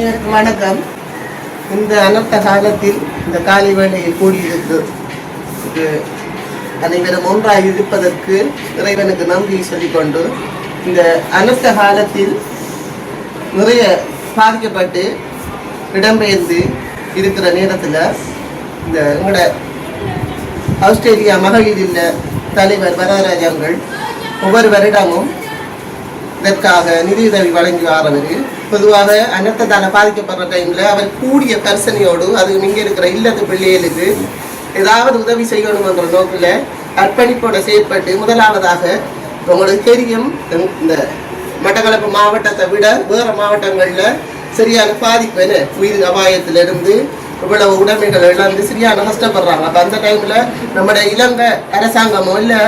அனைவருக்கும் வணக்கம். இந்த அனர்த்த காலத்தில் இந்த காலை வேளையில் கூடியிருக்கு அனைவரும் ஒன்றாக இருப்பதற்கு இறைவனுக்கு நன்றி சொல்லிக்கொண்டு, இந்த அனர்த்த காலத்தில் நிறைய பாதிக்கப்பட்டு இடம்பெயர்ந்து இருக்கிற நேரத்தில் இந்த எங்களோட ஆஸ்திரேலியா மகளிர் இல்ல தலைவர் வரதராஜாங்கள் ஒவ்வொரு வருடமும் இதற்காக நிதியுதவி வழங்கி வாரவர். பொதுவாக அனர்த்தத்தால் பாதிக்கப்படுற டைமில் அவர் கூடிய கர்சனையோடு அது இங்கே இருக்கிற இல்லத்து பிள்ளைகளுக்கு ஏதாவது உதவி செய்யணும் என்ற நோக்கில் அர்ப்பணிப்போட செயற்பட்டு, முதலாவதாக உங்களுக்கு தெரியும், இந்த மட்டக்களப்பு மாவட்டத்தை விட வேறு மாவட்டங்களில் சரியான பாதிப்பு உயிர் அபாயத்திலிருந்து இவ்வளவு உடைமைகள் இழந்து சரியான கஷ்டப்படுறாங்க. அப்போ அந்த டைமில் நம்முடைய இலங்கை அரசாங்கமோ இல்லை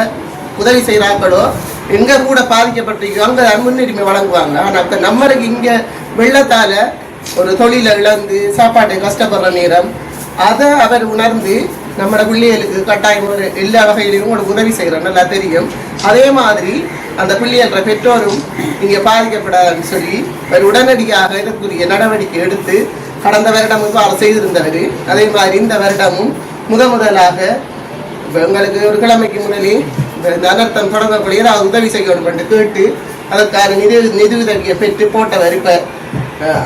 உதவி செய்கிறாங்களோ எங்கே கூட பாதிக்கப்பட்டிருக்கோ அங்கே முன்னுரிமை வழங்குவாங்க. ஆனால் இப்போ நம்மளுக்கு இங்கே வெள்ளத்தால் ஒரு தொழிலை இழந்து சாப்பாட்டை கஷ்டப்படுற நேரம் அதை அவர் உணர்ந்து நம்மளோட பிள்ளைகளுக்கு கட்டாயம் ஒரு எல்லா வகையிலையும் உங்களுக்கு உதவி செய்கிறோம், நல்லா தெரியும். அதே மாதிரி அந்த பிள்ளைகள பெற்றோரும் இங்கே பாதிக்கப்படாதுன்னு சொல்லி அவர் உடனடியாக இதற்குரிய நடவடிக்கை எடுத்து கடந்த வருடம் அவர் செய்திருந்தவர். அதே மாதிரி இந்த வருடமும் முதலாக எங்களுக்கு ஒரு கிழமைக்கு முன்னாடி இந்த அனர்த்தம் தொடங்கக்கூடிய ஏதாவது உதவி செய்யணும் என்று கேட்டு அதற்கான நிதி உதவியை பெற்று போட்டவர். இப்போ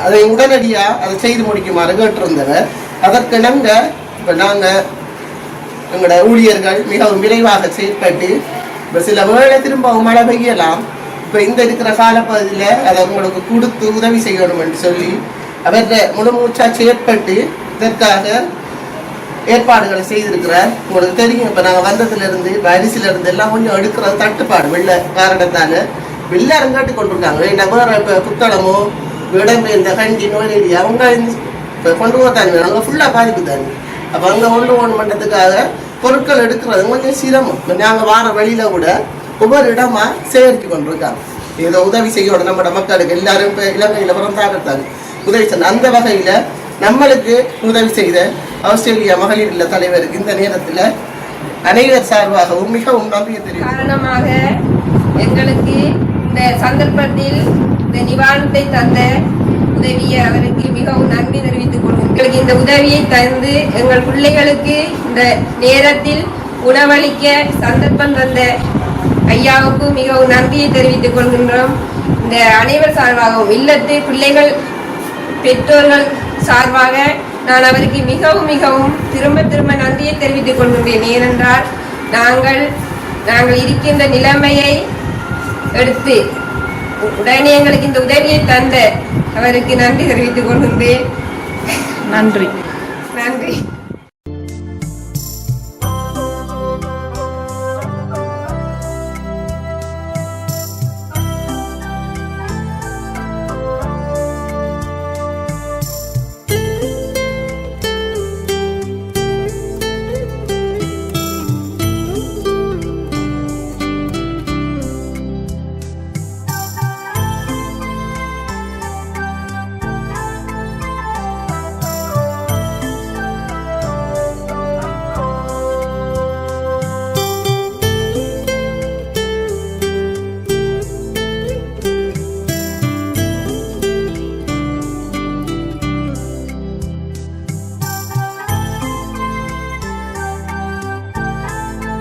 அதை உடனடியாக அதை செய்து முடிக்குமாறு கேட்டிருந்தவர். அதற்கு நாங்கள் இப்போ நாங்கள் எங்களோட ஊழியர்கள் மிகவும் விரைவாக செயற்பட்டு இப்போ சில வேளை திரும்பவும் மழை பெய்யலாம், இப்போ இந்த இருக்கிற காலப்பகுதியில் அதை உங்களுக்கு கொடுத்து உதவி செய்யணும் என்று சொல்லி அவர்கிட்ட முழு மூச்சாக செயற்பட்டு இதற்காக ஏற்பாடுகளை செய்திருக்கிறார். உங்களுக்கு தெரியும், இப்போ நாங்கள் வந்ததுலேருந்து அரிசியிலேருந்து எல்லாம் கொஞ்சம் எடுக்கிறது தட்டுப்பாடு வெள்ள காரணத்தால் எல்லாரும் கேட்டு கொண்டிருக்காங்க. வேறு இப்போ புத்தளமோ இடம்பெயர்ந்த கண்டி நோய் அவங்க இப்போ கொண்டு போத்தாங்க, அங்கே ஃபுல்லாக பாதிப்பு தாங்க. அப்போ அங்கே கொண்டு பண்ணுறதுக்காக பொருட்கள் எடுக்கிறது கொஞ்சம் சிரமம். நாங்கள் வார வழியில் கூட ஒவ்வொரு இடமா சேகரித்து கொண்டிருக்காங்க. ஏதோ உதவி செய்யணும் நம்மளோட மக்களுக்கு. எல்லாரும் இப்போ இலங்கையில் பிறந்தாங்க உதவி செய்யணும். அந்த வகையில் நம்மளுக்கு உதவி செய்த ஆஸ்திரேலியா மகளிர் இல்ல தலைவருக்கு இந்த நேரத்தில் அனைவர் சார்பாகவும் மிகவும் நன்றியை தெரியும். காரணமாக எங்களுக்கு இந்த சந்தர்ப்பத்தில் இந்த நிவாரணத்தை தந்த உதவியை அவருக்கு மிகவும் நன்றி தெரிவித்துக் கொள்வோம். எங்களுக்கு இந்த உதவியை தந்து எங்கள் பிள்ளைகளுக்கு இந்த நேரத்தில் உணவளிக்க சந்தர்ப்பம் தந்த ஐயாவுக்கு மிகவும் நன்றியை தெரிவித்துக் கொள்கின்றோம். இந்த அனைவர் சார்பாகவும் இல்லத்து பிள்ளைகள் பெற்றோர்கள் சார்பாக நான் அவருக்கு மிகவும் திரும்ப நன்றியை தெரிவித்துக் கொள்கின்றேன். ஏனென்றால் நாங்கள் இருக்கின்ற நிலைமையை எடுத்து உடனே எங்களுக்கு இந்த உதவியை தந்த அவருக்கு நன்றி தெரிவித்துக் கொள்கின்றேன். நன்றி.